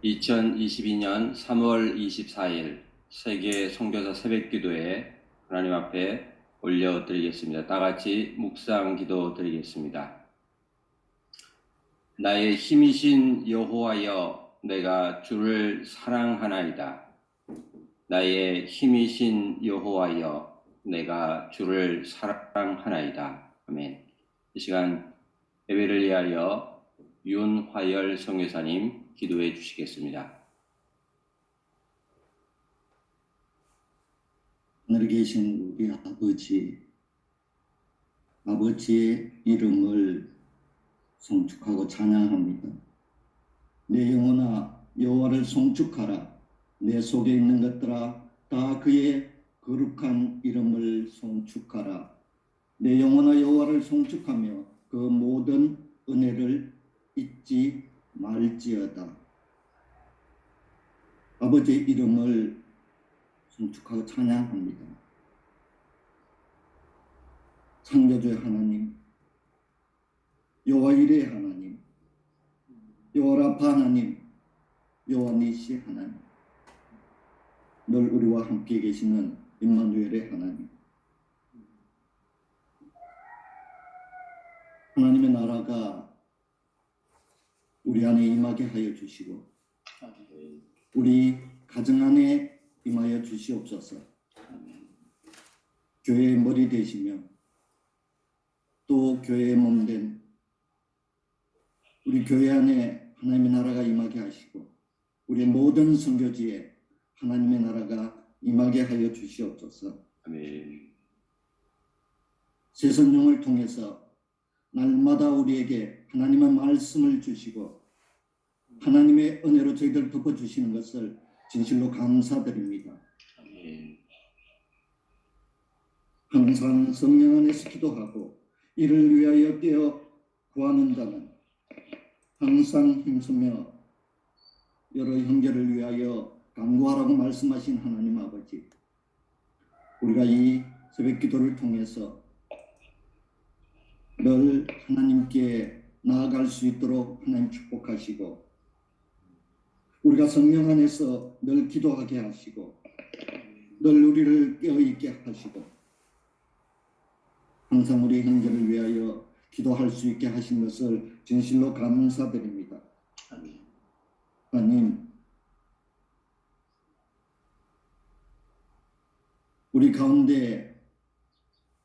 2022년 3월 24일 세계 선교사 새벽기도에 하나님 앞에 올려드리겠습니다. 다 같이 묵상 기도 드리겠습니다. 나의 힘이신 여호와여, 내가 주를 사랑하나이다. 나의 힘이신 여호와여, 내가 주를 사랑하나이다. 아멘. 이 시간 예배를 위하여 윤화열 선교사님 기도해 주시겠습니다. 하늘에 계신 우리 아버지의 이름을 송축하고 찬양합니다. 내 영혼아 여호와를 송축하라. 내 속에 있는 것들아 다 그의 거룩한 이름을 송축하라. 내 영혼아 여호와를 송축하며 그 모든 은혜를 잊지 말지어다. 아버지의 이름을 송축하고 찬양합니다. 창조주의 하나님, 여호와 이레의 하나님, 여호와 라파 하나님, 여호와 니시 하나님, 늘 우리와 함께 계시는 임마누엘의 하나님, 하나님의 나라가 우리 안에 임하게 하여 주시고 우리 가정 안에 임하여 주시옵소서. 교회의 머리 되시며 또 교회의 몸된 우리 교회 안에 하나님의 나라가 임하게 하시고 우리 모든 선교지에 하나님의 나라가 임하게 하여 주시옵소서. 아멘. 새 성령을 통해서 날마다 우리에게 하나님의 말씀을 주시고 하나님의 은혜로 저희들 덮어주시는 것을 진실로 감사드립니다. 아멘. 항상 성령 안에서 기도하고 이를 위하여 깨어 구하는 자는 항상 힘쓰며 여러 형제를 위하여 간구하라고 말씀하신 하나님 아버지, 우리가 이 새벽 기도를 통해서 늘 하나님께 나아갈 수 있도록 하나님 축복하시고 우리가 성령 안에서 늘 기도하게 하시고 늘 우리를 깨어있게 하시고 항상 우리 형제를 위하여 기도할 수 있게 하신 것을 진실로 감사드립니다. 하나님, 우리 가운데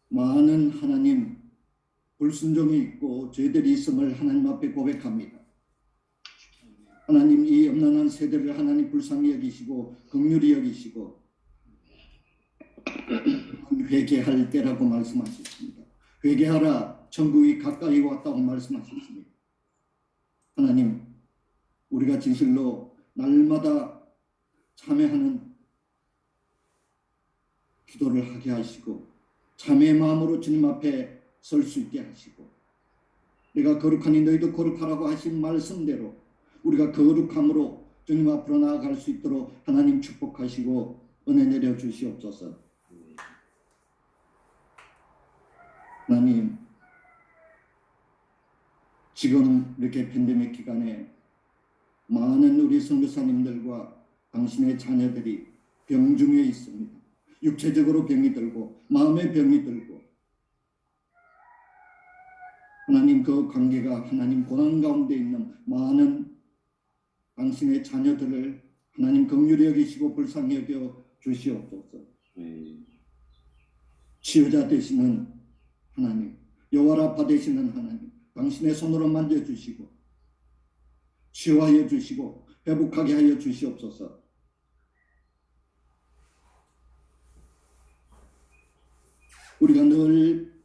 많은 하나님 불순종이 있고 죄들이 있음을 하나님 앞에 고백합니다. 하나님, 이 엄난한 세대를 하나님 불쌍히 여기시고 긍휼히 여기시고 회개할 때라고 말씀하셨습니다. 회개하라, 천국이 가까이 왔다고 말씀하셨습니다. 하나님, 우리가 진실로 날마다 참회하는 기도를 하게 하시고 참회의 마음으로 주님 앞에 설 수 있게 하시고 내가 거룩하니 너희도 거룩하라고 하신 말씀대로 우리가 거룩함으로 주님 앞으로 나아갈 수 있도록 하나님 축복하시고 은혜 내려 주시옵소서. 하나님, 지금 이렇게 팬데믹 기간에 많은 우리 선교사님들과 당신의 자녀들이 병 중에 있습니다. 육체적으로 병이 들고 마음의 병이 들고 하나님, 그 관계가 하나님 고난 가운데 있는 많은 당신의 자녀들을 하나님 긍휼히 여기시고 불쌍히 여겨 주시옵소서. 치유자 되시는 하나님, 여호와 라파 되시는 하나님, 당신의 손으로 만져주시고 치유하여 주시고 회복하게 하여 주시옵소서. 우리가 늘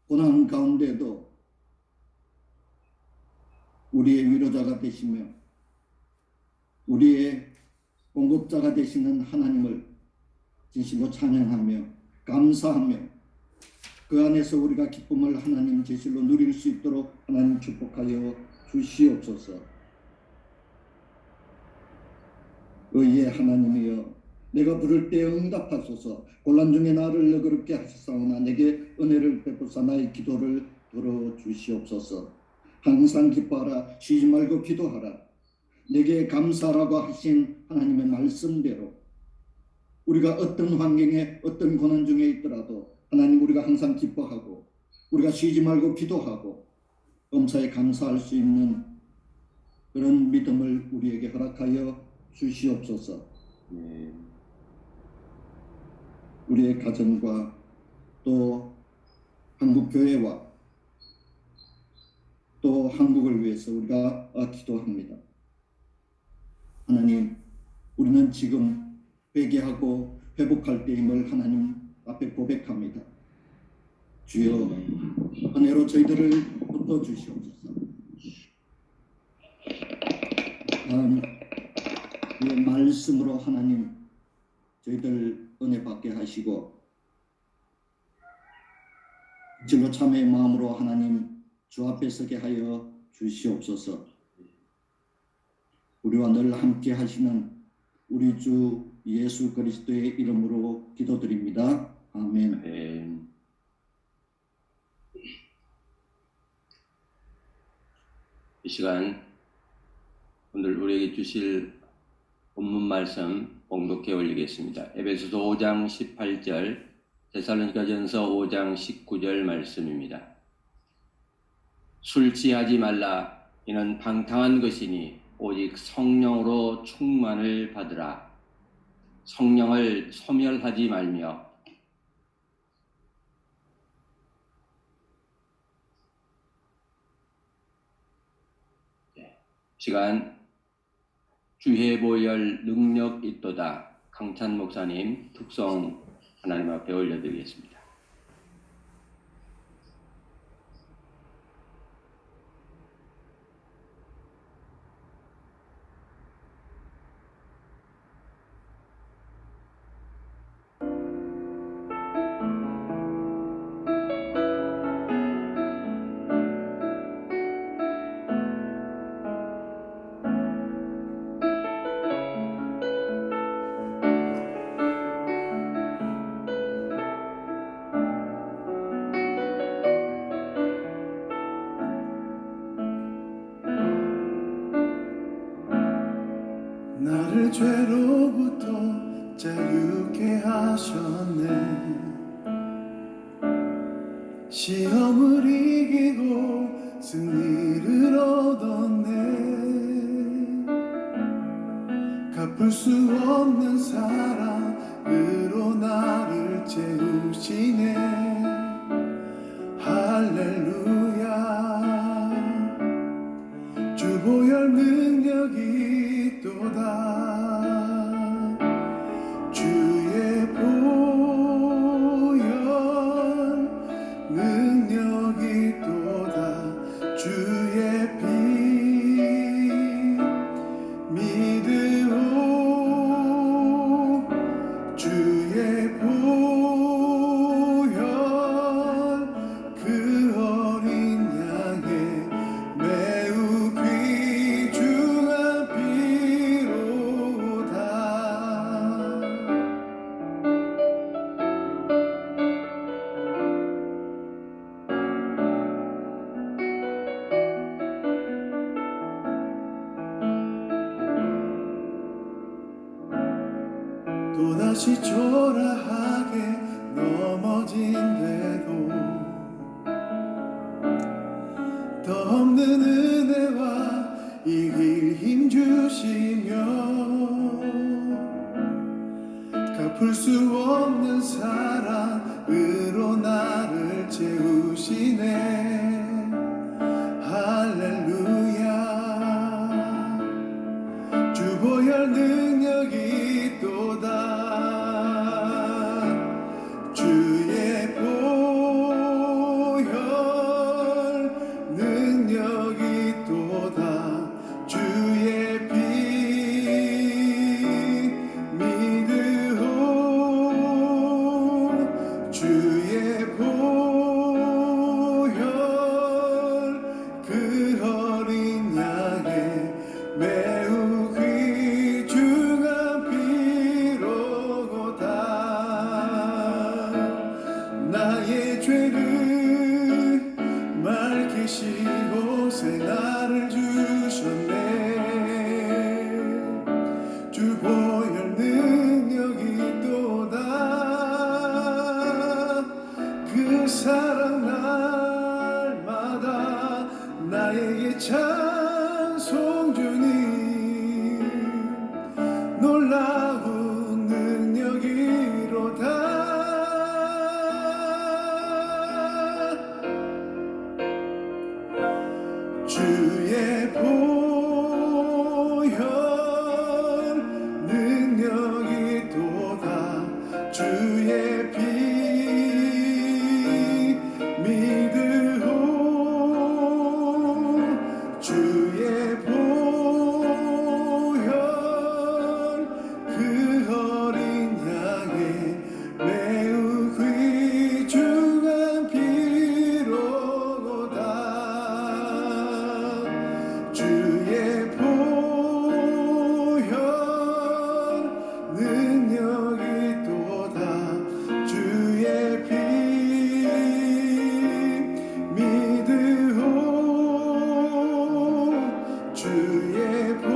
고난 가운데도 우리의 위로자가 되시며 우리의 공급자가 되시는 하나님을 진실로 찬양하며 감사하며 그 안에서 우리가 기쁨을 하나님 진실로 누릴 수 있도록 하나님 축복하여 주시옵소서. 의의 하나님이여, 내가 부를 때 응답하소서. 곤란 중에 나를 너그럽게 하시사오나 내게 은혜를 베푸사 나의 기도를 들어 주시옵소서. 항상 기뻐하라, 쉬지 말고 기도하라. 내게 감사하라고 하신 하나님의 말씀대로 우리가 어떤 환경에 어떤 고난 중에 있더라도 하나님 우리가 항상 기뻐하고 우리가 쉬지 말고 기도하고 범사에 감사할 수 있는 그런 믿음을 우리에게 허락하여 주시옵소서. 우리의 가정과 또 한국 교회와 또 한국을 위해서 우리가 기도합니다. 하나님, 우리는 지금 회개하고 회복할 때임을 하나님 앞에 고백합니다. 주여, 은혜로 저희들을 덮어 주시옵소서. 이 말씀으로 하나님 저희들 은혜 받게 하시고 진로 참회의 마음으로 하나님 주 앞에 서게 하여 주시옵소서. 우리와 늘 함께 하시는 우리 주 예수 그리스도의 이름으로 기도드립니다. 아멘. 이 시간 오늘 우리에게 주실 본문 말씀 봉독해 올리겠습니다. 에베소서 5장 18절, 데살로니가전서 5장 19절 말씀입니다. 술 취하지 말라. 이는 방탕한 것이니 오직 성령으로 충만을 받으라. 성령을 소멸하지 말며 시간 주의 보혈 능력 있도다. 강찬 목사님 특송 하나님 앞에 올려드리겠습니다. 나를 죄로부터 자유케 하셨네. 시험을 이기고 승리를 얻었네. 갚을 수 없는 사랑으로 나를 채우시네. 할렐루야. 주 보혈 능력이 있도다. 주의 보혈 능력이 있도다. 주의 피 믿으오. 주의 보혈 그 어린 양의 매우 귀중한 피로다. 또다시 초라하게 넘어진대도 더 없는 은혜와 이길 힘 주시며 갚을 수 없는 사랑으로 나를 채우시네. 할렐루야. 주 보혈 능력이 있도다. 주의 보혈 능력이 있도다. 주의 피 믿으오. 주의 보혈 주의 보혈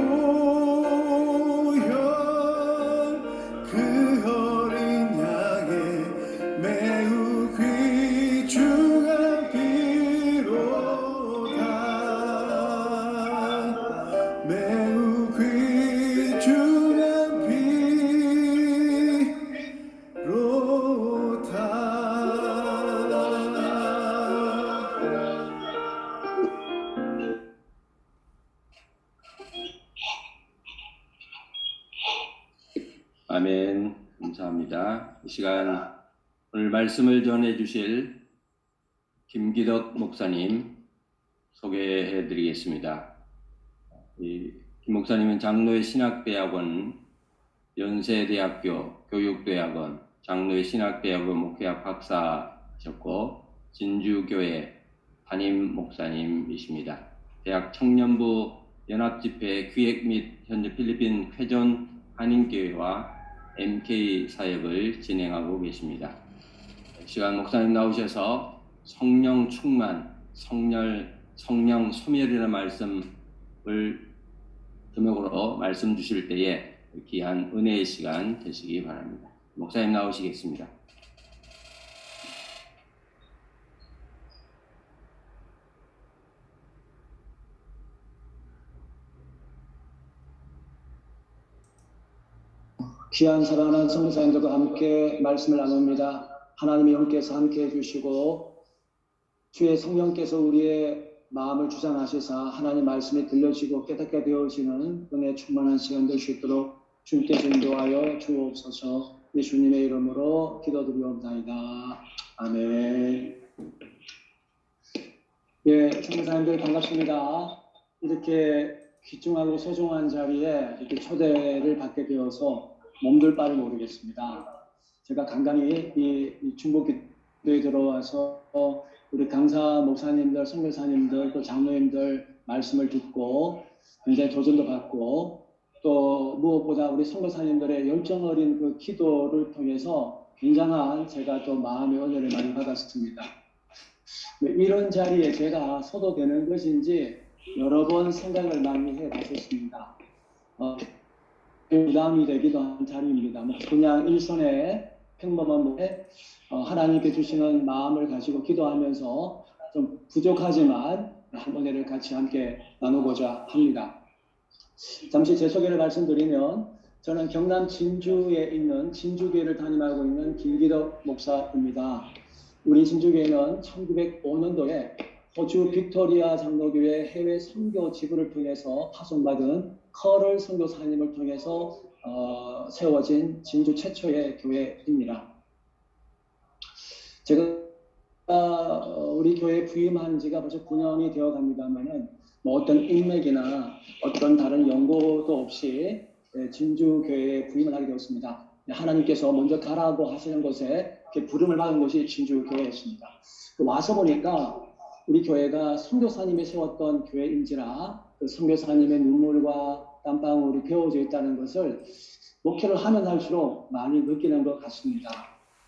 그 어린 양의 매우 귀중한 피로다 매우 귀중한 피로다 아멘. 감사합니다. 이 시간 오늘 말씀을 전해 주실 김기덕 목사님 소개해 드리겠습니다. 김 목사님은 장로의 신학대학원, 연세대학교 교육대학원, 장로의 신학대학원 목회학 박사하셨고 진주교회 담임 목사님이십니다. 대학 청년부 연합집회 기획 및 현재 필리핀 쾌전 한인교회와 MK 사역을 진행하고 계십니다. 시간 목사님 나오셔서 성령 충만, 성령 소멸이라는 말씀을 제목으로 말씀 주실 때에 귀한 은혜의 시간 되시기 바랍니다. 목사님 나오시겠습니다. 귀한 사랑하는 성도사님들과 함께 말씀을 나눕니다. 하나님의 영께서 함께 해주시고 주의 성령께서 우리의 마음을 주장하시사 하나님 말씀이 들려지고 깨닫게 되어지는 은혜 충만한 시간 될 수 있도록 주님께서 인도하여 주옵소서. 예수님의 이름으로 기도드리옵나이다. 아멘. 예, 성도사님들 반갑습니다. 이렇게 귀중하고 소중한 자리에 이렇게 초대를 받게 되어서 몸둘 바를 모르겠습니다. 제가 간간히 이 중보기도에 들어와서 우리 강사 목사님들, 선교사님들, 또 장로님들 말씀을 듣고 굉장히 조언도 받고 또 무엇보다 우리 선교사님들의 열정 어린 그 기도를 통해서 굉장한 제가 또 마음의 은혜를 많이 받았습니다. 이런 자리에 제가 서도 되는 것인지 여러 번 생각을 많이 해봤었습니다. 부담이 되기도 한 자리입니다. 그냥 일선에 평범한 몸에 하나님께 주시는 마음을 가지고 기도하면서 좀 부족하지만 은혜를 같이 함께 나누고자 합니다. 잠시 제 소개를 말씀드리면 저는 경남 진주에 있는 진주교회를 담임하고 있는 김기덕 목사입니다. 우리 진주교회는 1905년도에 호주 빅토리아 장로교회 해외 선교 지부를 통해서 파송받은 커럴 선교사님을 통해서 세워진 진주 최초의 교회입니다. 제가 우리 교회에 부임한 지가 벌써 9년이 되어 갑니다만은 어떤 인맥이나 어떤 다른 연고도 없이 진주 교회에 부임을 하게 되었습니다. 하나님께서 먼저 가라고 하시는 곳에 이렇게 부름을 받은 곳이 진주 교회였습니다. 와서 보니까 우리 교회가 선교사님이 세웠던 교회인지라 그 선교사님의 눈물과 땀방울이 배어져 있다는 것을 목회를 하면 할수록 많이 느끼는 것 같습니다.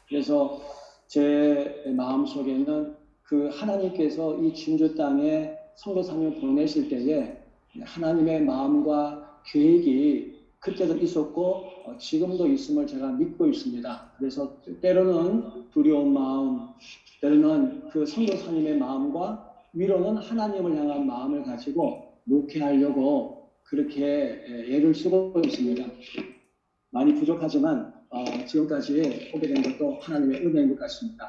그래서 제 마음속에는 그 하나님께서 이 진주 땅에 선교사님을 보내실 때에 하나님의 마음과 계획이 그때도 있었고 지금도 있음을 제가 믿고 있습니다. 그래서 때로는 두려운 마음, 때로는 그 선교사님의 마음과 위로는 하나님을 향한 마음을 가지고 목회하려고 그렇게 애를 쓰고 있습니다. 많이 부족하지만 지금까지 오게 된 것도 하나님의 은혜인 것 같습니다.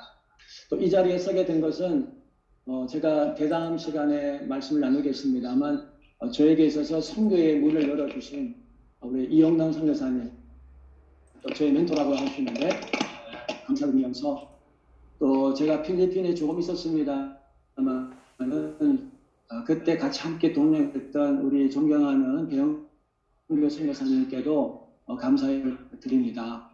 또 이 자리에 서게 된 것은 제가 대담 시간에 말씀을 나누겠습니다만 저에게 있어서 선교의 문을 열어주신 우리 이영남 선교사님, 또 저의 멘토라고 할 수 있는데 감사드리면서 또 제가 필리핀에 조금 있었습니다만 그때 같이 함께 동행했던 우리 존경하는 배영교 선교사님께도 감사를 드립니다.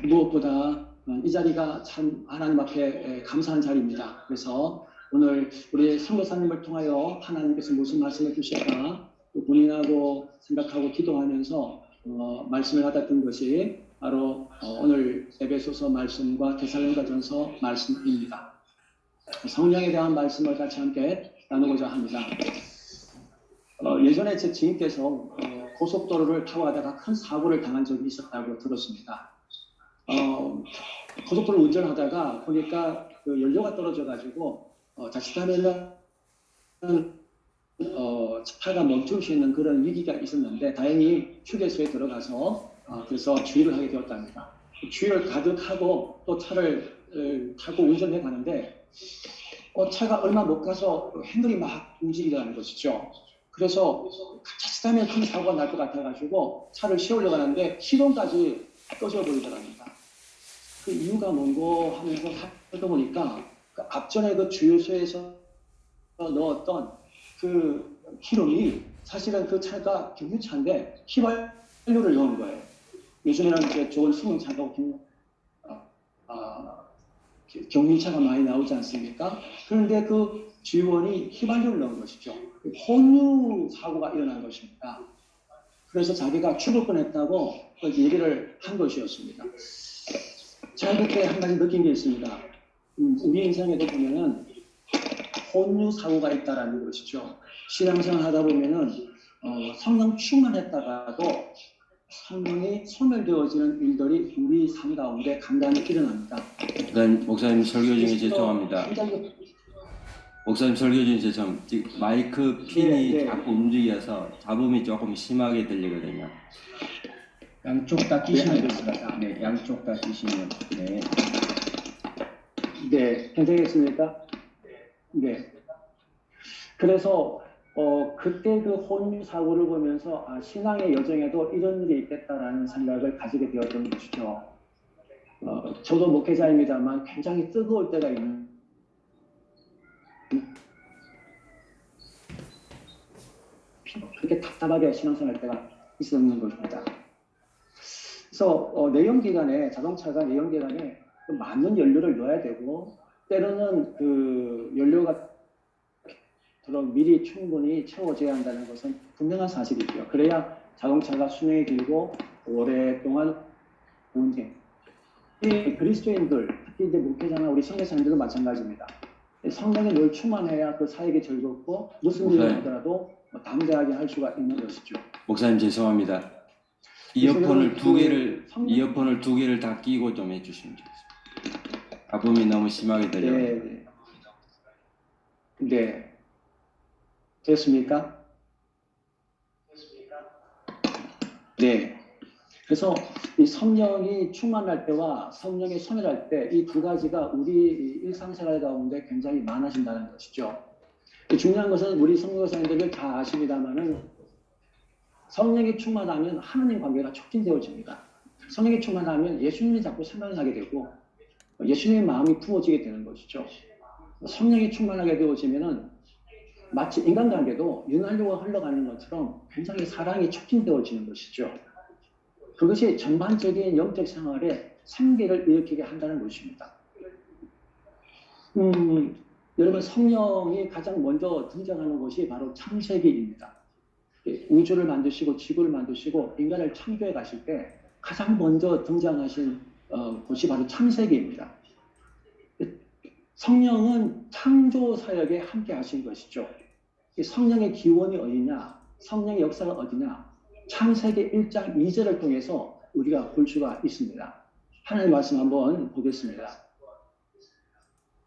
무엇보다 이 자리가 참 하나님 앞에 감사한 자리입니다. 그래서 오늘 우리 선교사님을 통하여 하나님께서 무슨 말씀을 주실까 고민하고 생각하고 기도하면서 말씀을 받았던 것이 바로 오늘 에베소서 말씀과 데살로니가전서 말씀입니다. 성령에 대한 말씀을 같이 함께 나누고자 합니다. 예전에 제 지인께서 고속도로를 타고 가다가 큰 사고를 당한 적이 있었다고 들었습니다. 고속도로 운전하다가 보니까 그 연료가 떨어져가지고 자칫하면은 차가 멈출 수 있는 그런 위기가 있었는데 다행히 휴게소에 들어가서 그래서 주의를 하게 되었답니다. 주의를 가득하고 또 차를 타고 운전해 가는데 차가 얼마 못 가서 핸들이 막 움직이더라는 것이죠. 그래서 자칫하면 큰 사고가 날 것 같아가지고 차를 세우려고 하는데 시동까지 꺼져 버리더랍니다. 그 이유가 뭔고 하면서 살펴보니까 그 앞전에 그 주유소에서 넣었던 그 기름이 사실은 그 차가 경유차인데 휘발유를 넣은 거예요. 요즘에는 이제 좋은 승용차가 경유차가 많이 나오지 않습니까? 그런데 그 주유원이 휘발유를 넣은 것이죠. 혼유 사고가 일어난 것입니다. 그래서 자기가 죽을 뻔했다고 얘기를 한 것이었습니다. 제가 그때 한 가지 느낀 게 있습니다. 우리 인생에도 보면은 혼유 사고가 있다라는 것이죠. 신앙생활 하다 보면은 성령 충만했다가도 성령이 소멸되어지는 일들이 우리 삶 가운데 간간히 일어납니다. 목사님 설교 중에 죄송합니다. 목사님 설교 중에 죄송. 지금 마이크 핀이 자꾸 움직여서 잡음이 조금 심하게 들리거든요. 양쪽 다 끼시면 알겠습니다. 네, 양쪽 다 끼시면 네. 네, 괜찮겠습니까? 네. 그래서 그때 그 혼유 사고를 보면서 신앙의 여정에도 이런 일이 있겠다라는 생각을 가지게 되었던 것이죠. 저도 목회자입니다만 굉장히 뜨거울 때가 있는. 그렇게 답답하게 신앙생활 때가 있었는 것입니다. 그래서 내연기관에 자동차가 내연기관에 많은 연료를 넣어야 되고 때로는 그 연료가 미리 충분히 채워져야 한다는 것은 분명한 사실이죠. 그래야 자동차가 수명이 길고 오랫동안 운행. 이 그리스도인들, 특히 이제 목회자나 우리 선교사님들도 마찬가지입니다. 성령이 늘 충만해야 그 사역이 즐겁고 무슨 일을 하더라도 담대하게 할 수가 있는 것이죠. 목사님 죄송합니다. 이어폰을 두 개를 다 끼고 좀 해주시면 좋겠습니다. 잡음이 너무 심하게 들려요. 네. 네. 됐습니까? 네. 그래서 이 성령이 충만할 때와 성령이 소멸할 때 이 두 가지가 우리 일상생활 가운데 굉장히 많아진다는 것이죠. 중요한 것은 우리 선교사님들 다 아십니다만은 성령이 충만하면 하나님 관계가 촉진되어집니다. 성령이 충만하면 예수님이 자꾸 생각나게 되고 예수님의 마음이 부어지게 되는 것이죠. 성령이 충만하게 되어지면은 마치 인간관계도 윤활유가 흘러가는 것처럼 굉장히 사랑이 촉진되어지는 것이죠. 그것이 전반적인 영적 생활에 생기를 일으키게 한다는 것입니다. 여러분 성령이 가장 먼저 등장하는 것이 바로 창세기입니다. 우주를 만드시고 지구를 만드시고 인간을 창조해 가실 때 가장 먼저 등장하신 것이 바로 창세기입니다. 성령은 창조 사역에 함께 하신 것이죠. 성령의 기원이 어디냐, 성령의 역사가 어디냐, 창세기 1장 2절을 통해서 우리가 볼 수가 있습니다. 하나님의 말씀 한번 보겠습니다.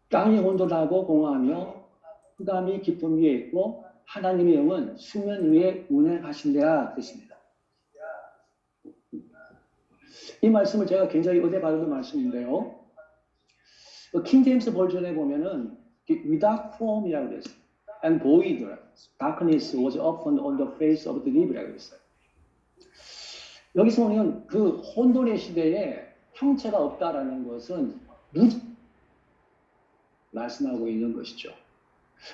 땅이 온돌하고 공허하며 흑암이 깊음 위에 있고 하나님의 영은 수면 위에 운행하신대라 그랬습니다. 이 말씀을 제가 굉장히 은혜 받은 말씀인데요. 킹 제임스 버전에 보면은 without form이라고 그랬어요. And void, darkness was opened on the face of the deep이라고 그랬어요. 여기서 보면 그 혼돈의 시대에 형체가 없다라는 것은 무지 말씀하고 있는 것이죠.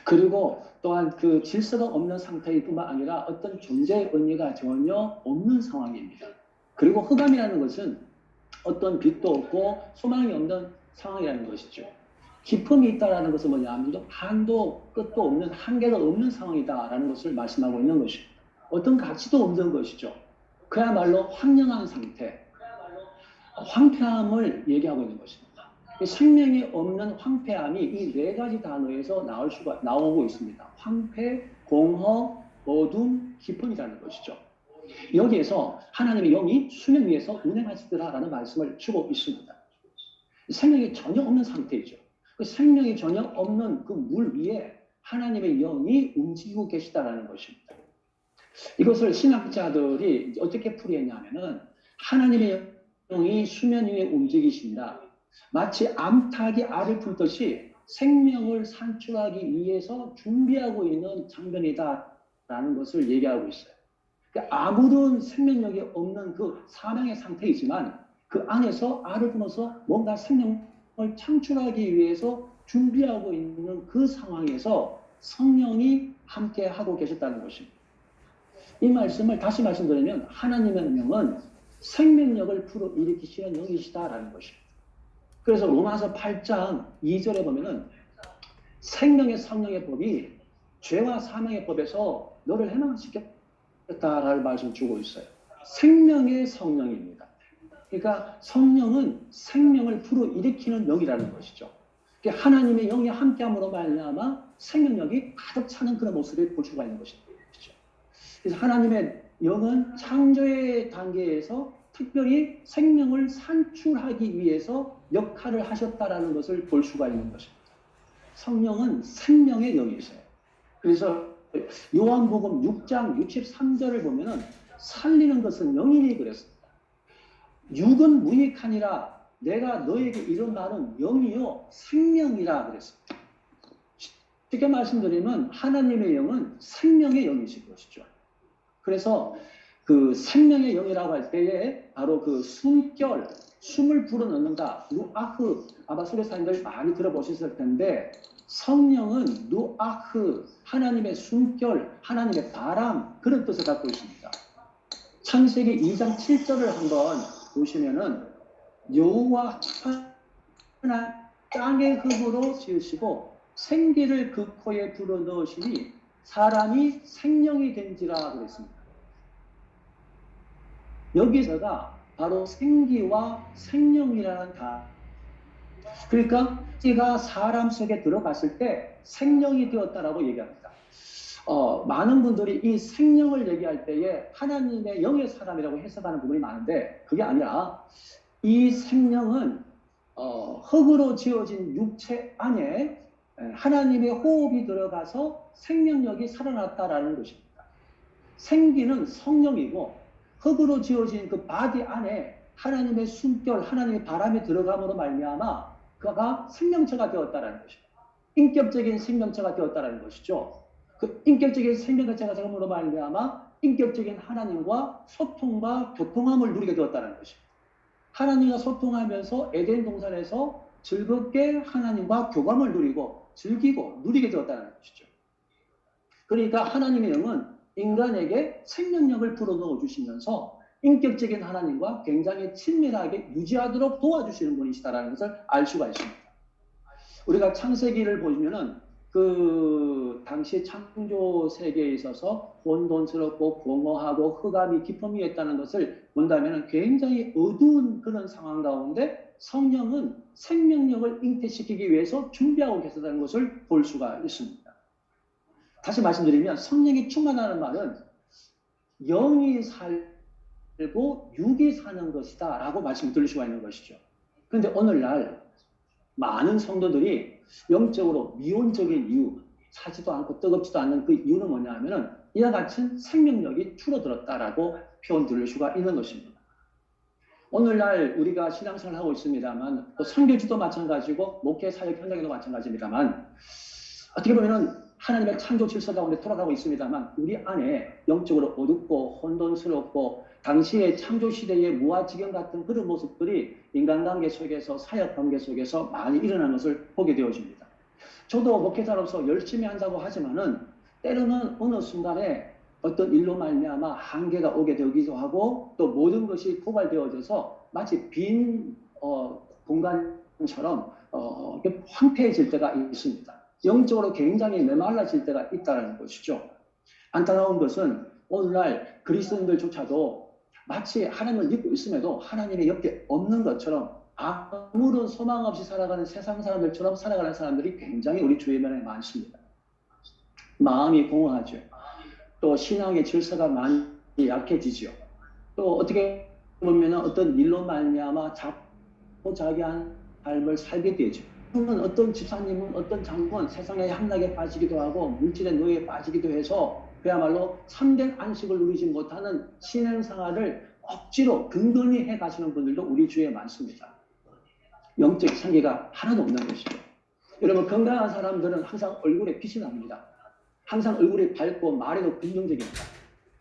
그리고 또한 그 질서가 없는 상태일 뿐만 아니라 어떤 존재의 의미가 전혀 없는 상황입니다. 그리고 흑암이라는 것은 어떤 빛도 없고 소망이 없는 상황이라는 것이죠. 깊음이 있다라는 것은 뭐냐면 한도 끝도 없는 한계가 없는 상황이다라는 것을 말씀하고 있는 것입니다. 어떤 가치도 없는 것이죠. 그야말로 황량한 상태, 황폐함을 얘기하고 있는 것입니다. 이 생명이 없는 황폐함이 이 네 가지 단어에서 나오고 있습니다. 황폐, 공허, 어둠, 기쁨이라는 것이죠. 여기에서 하나님의 영이 수면 위에서 운행하시더라라는 말씀을 주고 있습니다. 생명이 전혀 없는 상태이죠. 그 생명이 전혀 없는 그 물 위에 하나님의 영이 움직이고 계시다라는 것입니다. 이것을 신학자들이 어떻게 풀이했냐면은 하나님의 영이 수면 위에 움직이신다. 마치 암탉이 알을 품듯이 생명을 산출하기 위해서 준비하고 있는 장면이다라는 것을 얘기하고 있어요. 그러니까 아무런 생명력이 없는 그 사망의 상태이지만 그 안에서 알을 품어서 뭔가 생명을 창출하기 위해서 준비하고 있는 그 상황에서 성령이 함께 하고 계셨다는 것입니다. 이 말씀을 다시 말씀드리면 하나님의 영은 생명력을 불어일으키시는 영이시다라는 것입니다. 그래서 로마서 8장 2절에 보면은 생명의 성령의 법이 죄와 사망의 법에서 너를 해방시켰다라는 말씀을 주고 있어요. 생명의 성령입니다. 그러니까 성령은 생명을 불어일으키는 영이라는 것이죠. 그러니까 하나님의 영이 함께함으로 말미암아 생명력이 가득 차는 그런 모습을 볼 수가 있는 것이죠. 그래서 하나님의 영은 창조의 단계에서 특별히 생명을 산출하기 위해서 역할을 하셨다라는 것을 볼 수가 있는 것입니다. 성령은 생명의 영이세요. 그래서 요한복음 6장 63절을 보면은 살리는 것은 영이니 그랬습니다. 육은 무익하니라 내가 너에게 이런 말은 영이요 생명이라 그랬습니다. 쉽게 말씀드리면 하나님의 영은 생명의 영이신 것이죠. 그래서 그 생명의 영이라고 할 때에 바로 그 숨결, 숨을 불어넣는다. 루아흐, 아마 수레사님들 많이 들어보셨을 텐데 성령은 루아흐, 하나님의 숨결, 하나님의 바람 그런 뜻을 갖고 있습니다. 창세기 2장 7절을 한번 보시면은 여호와 하나님 땅의 흙으로 지으시고 생기를 그 코에 불어넣으시니 사람이 생명이 된지라 그랬습니다. 여기서가 바로 생기와 생명이라는 단어. 그러니까 생기가 사람 속에 들어갔을 때 생명이 되었다라고 얘기합니다. 많은 분들이 이 생명을 얘기할 때에 하나님의 영의 사람이라고 해석하는 부분이 많은데 그게 아니라 이 생명은 흙으로 지어진 육체 안에 하나님의 호흡이 들어가서 생명력이 살아났다라는 것입니다. 생기는 성령이고 흙으로 지어진 그 바디 안에 하나님의 숨결, 하나님의 바람이 들어감으로 말미암아 그가 생명체가 되었다라는 것입니다. 인격적인 생명체가 되었다라는 것이죠. 그 인격적인 생명체가 되므로 말미암아 인격적인 하나님과 소통과 교통함을 누리게 되었다는 것입니다. 하나님과 소통하면서 에덴 동산에서 즐겁게 하나님과 교감을 누리고 즐기고 누리게 되었다는 것이죠. 그러니까 하나님의 영은 인간에게 생명력을 불어넣어 주시면서 인격적인 하나님과 굉장히 친밀하게 유지하도록 도와주시는 분이시다라는 것을 알 수가 있습니다. 우리가 창세기를 보시면은 그 당시 창조 세계에 있어서 혼돈스럽고 공허하고 흑암이 깊음이 있다는 것을 본다면 굉장히 어두운 그런 상황 가운데 성령은 생명력을 잉태시키기 위해서 준비하고 계셨다는 것을 볼 수가 있습니다. 다시 말씀드리면 성령이 충만하는 말은 영이 살고 육이 사는 것이다 라고 말씀을 드릴 수가 있는 것이죠. 그런데 오늘날 많은 성도들이 영적으로 미온적인 이유, 차지도 않고 뜨겁지도 않는 그 이유는 뭐냐 하면은 이와 같은 생명력이 줄어들었다라고 표현 드릴 수가 있는 것입니다. 오늘날 우리가 신앙생활을 하고 있습니다만 또 선교지도 마찬가지고 목회 사역 현장에도 마찬가지입니다만 어떻게 보면은 하나님의 창조 질서 가운데 돌아가고 있습니다만 우리 안에 영적으로 어둡고 혼돈스럽고 당시의 창조 시대의 무아지경 같은 그런 모습들이 인간관계 속에서 사역관계 속에서 많이 일어나는 것을 보게 되어집니다. 저도 목회자로서 열심히 한다고 하지만은 때로는 어느 순간에 어떤 일로 말미암아 한계가 오게 되기도 하고 또 모든 것이 고갈되어져서 마치 빈 공간처럼 황폐해질 때가 있습니다. 영적으로 굉장히 메말라질 때가 있다는 것이죠. 안타까운 것은 오늘날 그리스도인들조차도 마치 하나님을 믿고 있음에도 하나님의 옆에 없는 것처럼 아무런 소망 없이 살아가는 세상 사람들처럼 살아가는 사람들이 굉장히 우리 주변에 많습니다. 마음이 공허하죠. 또 신앙의 질서가 많이 약해지죠. 또 어떻게 보면 어떤 일로 말미암아 자기한 삶을 살게 되죠. 어떤 집사님은 어떤 장군 세상의 향락에 빠지기도 하고 물질의 노예에 빠지기도 해서 그야말로 참된 안식을 누리지 못하는 신앙생활을 억지로 근근히 해 가시는 분들도 우리 주위에 많습니다. 영적 생기가 하나도 없는 것이죠. 여러분, 건강한 사람들은 항상 얼굴에 빛이 납니다. 항상 얼굴이 밝고 말에도 긍정적입니다.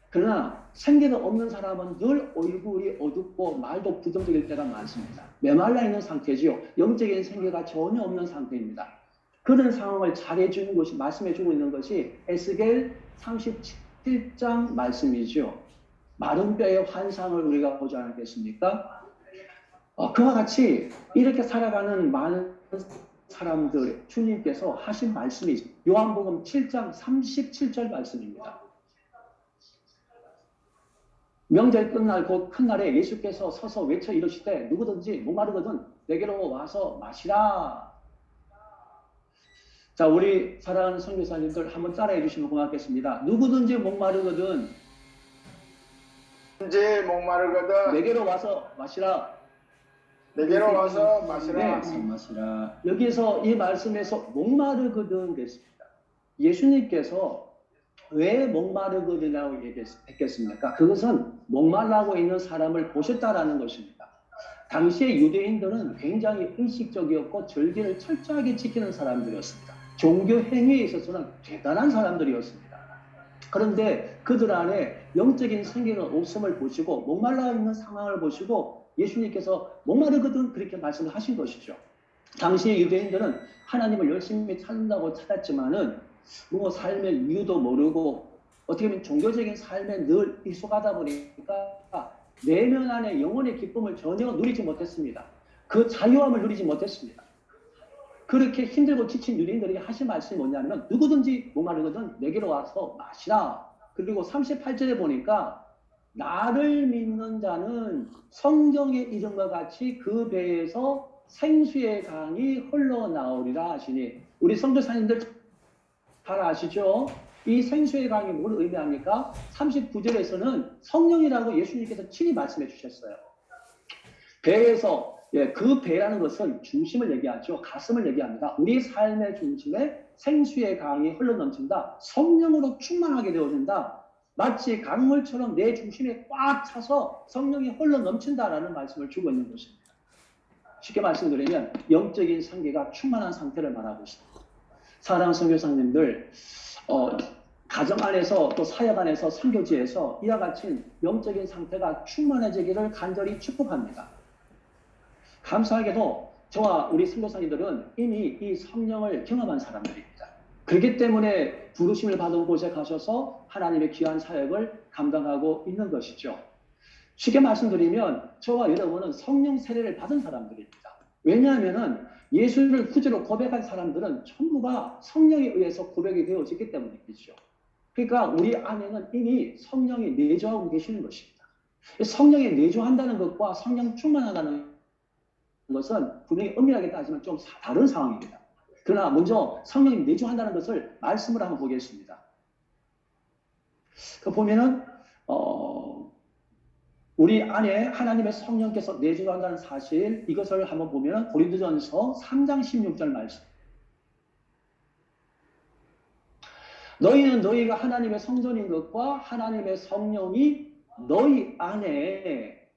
그러나 생기가 없는 사람은 늘 얼굴이 어둡고 말도 부정적일 때가 많습니다. 메말라 있는 상태지요. 영적인 생기가 전혀 없는 상태입니다. 그런 상황을 잘해주는 것이, 말씀해주고 있는 것이 에스겔 37장 말씀이죠. 마른 뼈의 환상을 우리가 보지 않겠습니까? 그와 같이 이렇게 살아가는 많은 사람들, 주님께서 하신 말씀이 요한복음 7장 37절 말씀입니다. 명절 끝날 곧 큰 날에 예수께서 서서 외쳐 이르시되 누구든지 목마르거든 내게로 와서 마시라. 자, 우리 사랑하는 선교사님들 한번 따라해 주시면 고맙겠습니다. 누구든지 목마르거든 내게로 와서 마시라. 내게로 와서 마시라. 네. 마시라. 여기서 이 말씀에서 목마르거든 됐습니다. 예수님께서 왜 목마르거든이라고 얘기했겠습니까? 그것은 목말라고 있는 사람을 보셨다라는 것입니다. 당시의 유대인들은 굉장히 의식적이었고 절기를 철저하게 지키는 사람들이었습니다. 종교 행위에 있어서는 대단한 사람들이었습니다. 그런데 그들 안에 영적인 생기는 없음을 보시고 목말라 있는 상황을 보시고 예수님께서 목마르거든 그렇게 말씀을 하신 것이죠. 당시의 유대인들은 하나님을 열심히 찾는다고 찾았지만은 뭐 삶의 이유도 모르고 어떻게 보면 종교적인 삶에 늘 익숙하다 보니까 내면 안에 영혼의 기쁨을 전혀 누리지 못했습니다. 그 자유함을 누리지 못했습니다. 그렇게 힘들고 지친 유대인들에게 하신 말씀이 뭐냐면 누구든지 목마르거든 내게로 와서 마시라. 그리고 38절에 보니까 나를 믿는 자는 성경의 이름과 같이 그 배에서 생수의 강이 흘러나오리라 하시니 우리 선교사님들 잘 아시죠? 이 생수의 강이 뭘 의미합니까? 39절에서는 성령이라고 예수님께서 친히 말씀해 주셨어요. 배에서 그 배라는 것은 중심을 얘기하죠. 가슴을 얘기합니다. 우리 삶의 중심에 생수의 강이 흘러넘친다. 성령으로 충만하게 되어진다. 마치 강물처럼 내 중심에 꽉 차서 성령이 흘러넘친다라는 말씀을 주고 있는 것입니다. 쉽게 말씀드리면 영적인 상계가 충만한 상태를 말하고 있습니다. 사랑하는 선교사님들, 가정 안에서 또 사역 안에서 선교지에서 이와 같이 영적인 상태가 충만해지기를 간절히 축복합니다. 감사하게도 저와 우리 선교사님들은 이미 이 성령을 경험한 사람들입니다. 그렇기 때문에 부르심을 받은 곳에 가셔서 하나님의 귀한 사역을 감당하고 있는 것이죠. 쉽게 말씀드리면 저와 여러분은 성령 세례를 받은 사람들입니다. 왜냐하면 예수를 구주로 고백한 사람들은 전부가 성령에 의해서 고백이 되어졌기 때문이죠. 그러니까 우리 안에는 이미 성령이 내주하고 계시는 것입니다. 성령이 내주한다는 것과 성령 충만하다는 것은 분명히 엄밀하게 따지면 좀 다른 상황입니다. 그러나 먼저 성령이 내주한다는 것을 말씀을 한번 보겠습니다. 그 보면은 우리 안에 하나님의 성령께서 내주한다는 사실, 이것을 한번 보면 고린도전서 3장 16절 말씀. 너희는 너희가 하나님의 성전인 것과 하나님의 성령이 너희 안에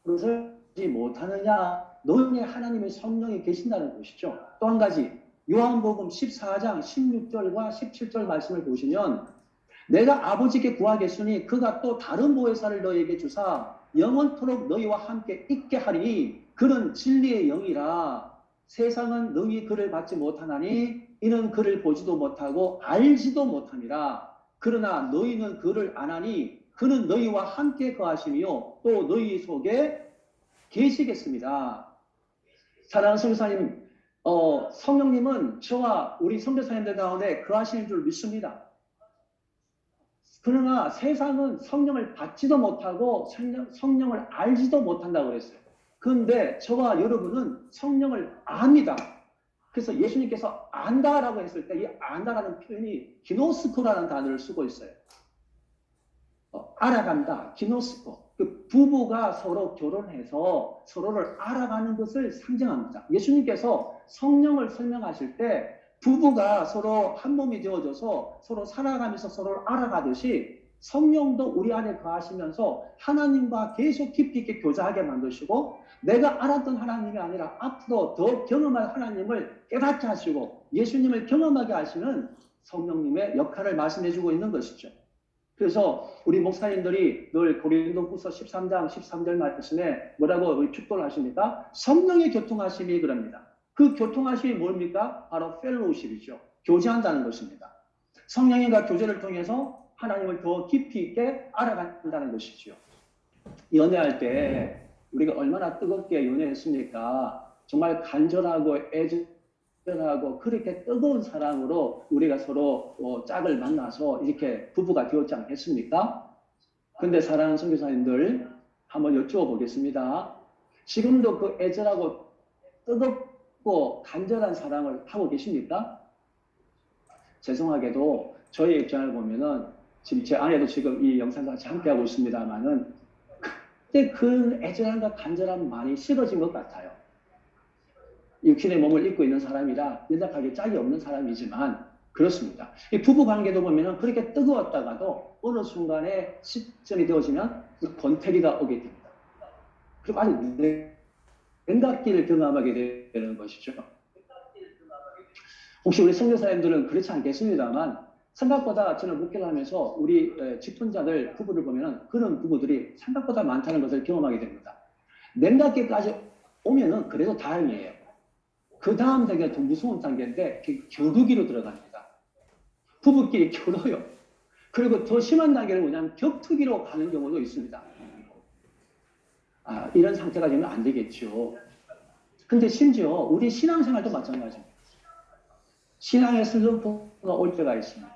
그것을 알지 못하느냐. 너희 안에 하나님의 성령이 계신다는 것이죠. 또 한 가지 요한복음 14장 16절과 17절 말씀을 보시면 내가 아버지께 구하겠으니 그가 또 다른 보혜사를 너희에게 주사 영원토록 너희와 함께 있게 하리니 그는 진리의 영이라. 세상은 너희 그를 받지 못하나니 이는 그를 보지도 못하고 알지도 못함이라. 그러나 너희는 그를 아나니 그는 너희와 함께 거하시며 또 너희 속에 계시겠습니다. 사랑하는 선교사님, 성령님은 저와 우리 선교사님들 가운데 거하시는 줄 믿습니다. 그러나 세상은 성령을 받지도 못하고 성령을 알지도 못한다고 그랬어요. 그런데 저와 여러분은 성령을 압니다. 그래서 예수님께서 안다라고 했을 때 이 안다라는 표현이 기노스코라는 단어를 쓰고 있어요. 알아간다, 기노스코. 그 부부가 서로 결혼해서 서로를 알아가는 것을 상징합니다. 예수님께서 성령을 설명하실 때 부부가 서로 한 몸이 되어져서 서로 살아가면서 서로를 알아가듯이 성령도 우리 안에 거하시면서 하나님과 계속 깊이 있게 교제하게 만드시고 내가 알았던 하나님이 아니라 앞으로 더 경험할 하나님을 깨닫게 하시고 예수님을 경험하게 하시는 성령님의 역할을 말씀해주고 있는 것이죠. 그래서 우리 목사님들이 늘 고린도후서 13장 13절 말씀에 뭐라고 우리 축도를 하십니까? 성령의 교통하심이 그럽니다. 그 교통하심이 뭡니까? 바로 펠로우십이죠. 교제한다는 것입니다. 성령님과 교제를 통해서 하나님을 더 깊이 있게 알아간다는 것이죠. 연애할 때 우리가 얼마나 뜨겁게 연애했습니까? 정말 간절하고 애절하고 그렇게 뜨거운 사랑으로 우리가 서로 짝을 만나서 이렇게 부부가 되었지 않겠습니까? 근데 사랑하는 선교사님들 한번 여쭤보겠습니다. 지금도 그 애절하고 뜨겁고 간절한 사랑을 하고 계십니까? 죄송하게도 저의 입장을 보면은 지금 제 아내도 지금 이 영상과 같이 함께하고 있습니다만은 그때 그 애절함과 간절함 많이 식어진 것 같아요. 육신의 몸을 입고 있는 사람이라 연락하기 짝이 없는 사람이지만 그렇습니다. 이 부부 관계도 보면은 그렇게 뜨거웠다가도 어느 순간에 시점이 되어지면 권태기가 오게 됩니다. 그리고 아주 냉각기를 경험하게 되는 것이죠. 혹시 우리 선교사님들은 그렇지 않겠습니다만 생각보다 저는 목회를 하면서 우리 직분자들 부부를 보면은 그런 부부들이 생각보다 많다는 것을 경험하게 됩니다. 냉각기까지 오면은 그래도 다행이에요. 그 다음 단계가 더 무서운 단계인데 겨루기로 들어갑니다. 부부끼리 겨뤄요. 그리고 더 심한 단계는 뭐냐면 격투기로 가는 경우도 있습니다. 이런 상태가 되면 안 되겠죠. 근데 심지어 우리 신앙생활도 마찬가지입니다. 신앙의 슬럼프가 올 때가 있습니다.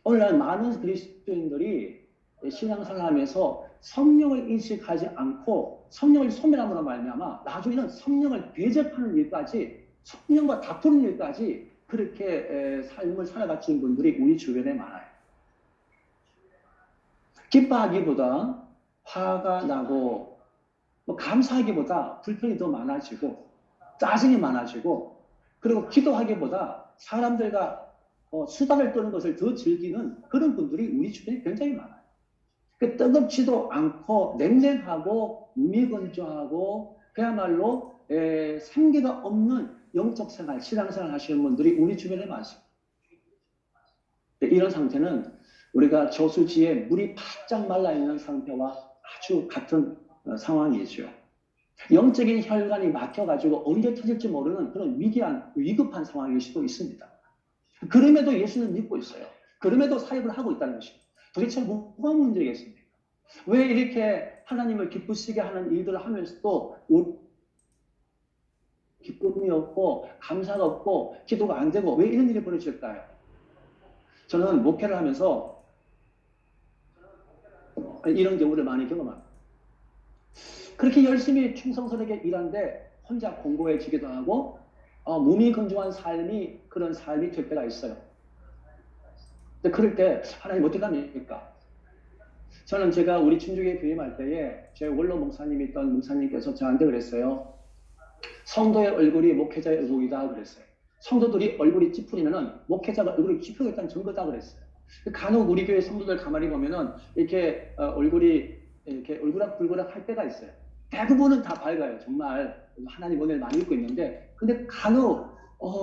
오늘날 많은 그리스도인들이 신앙생활하면서 성령을 인식하지 않고 성령을 소멸함으로 말미암아 나중에는 성령을 대적하는 일까지 성령과 다투는 일까지 그렇게 삶을 살아가시는 분들이 우리 주변에 많아요. 기뻐하기보다 화가 나고 감사하기보다 불평이 더 많아지고 짜증이 많아지고 그리고 기도하기보다 사람들과 수다를 떠는 것을 더 즐기는 그런 분들이 우리 주변에 굉장히 많아요. 뜨겁지도 않고 냉랭하고 무미건조하고 그야말로 생기가 없는 영적 생활, 신앙생활 하시는 분들이 우리 주변에 많습니다. 이런 상태는 우리가 저수지에 물이 바짝 말라있는 상태와 아주 같은 상황이죠. 영적인 혈관이 막혀가지고 언제 터질지 모르는 그런 위급한 상황일 수도 있습니다. 그럼에도 예수는 믿고 있어요. 그럼에도 사역을 하고 있다는 것입니다. 도대체 뭐가 문제겠습니까? 왜 이렇게 하나님을 기쁘시게 하는 일들을 하면서도 기쁨이 없고 감사가 없고 기도가 안 되고 왜 이런 일이 벌어질까요? 저는 목회를 하면서 이런 경우를 많이 경험합니다. 그렇게 열심히 충성스럽게 일하는데 혼자 공고해지기도 하고 무미건조한 삶이 그런 삶이 될 때가 있어요. 근데 그럴 때 하나님 어떻게 합니까? 저는 제가 우리 충주교회 부임할 때에 제 원로 목사님이 있던 목사님께서 저한테 그랬어요. 성도의 얼굴이 목회자의 얼굴이다 그랬어요. 성도들이 얼굴이 찌푸리면은 목회자가 얼굴이 찌푸리겠다는 증거다 그랬어요. 간혹 우리 교회 성도들 가만히 보면은 이렇게 얼굴이 이렇게 울그락불그락 할 때가 있어요. 대부분은 다 밝아요. 정말 하나님 은혜를 많이 입고 있는데 근데 간혹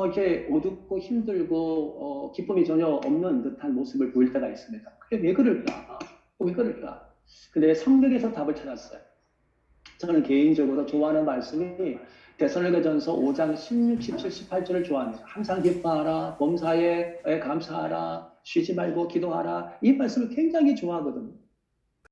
이렇게 어둡고 힘들고 기쁨이 전혀 없는 듯한 모습을 보일 때가 있습니다. 그게 왜 그럴까? 왜 그럴까? 근데 성경에서 답을 찾았어요. 저는 개인적으로 좋아하는 말씀이 데살로니가전서 5장 16, 17, 18절을 좋아합니다. 항상 기뻐하라, 범사에 감사하라, 쉬지 말고 기도하라. 이 말씀을 굉장히 좋아하거든요.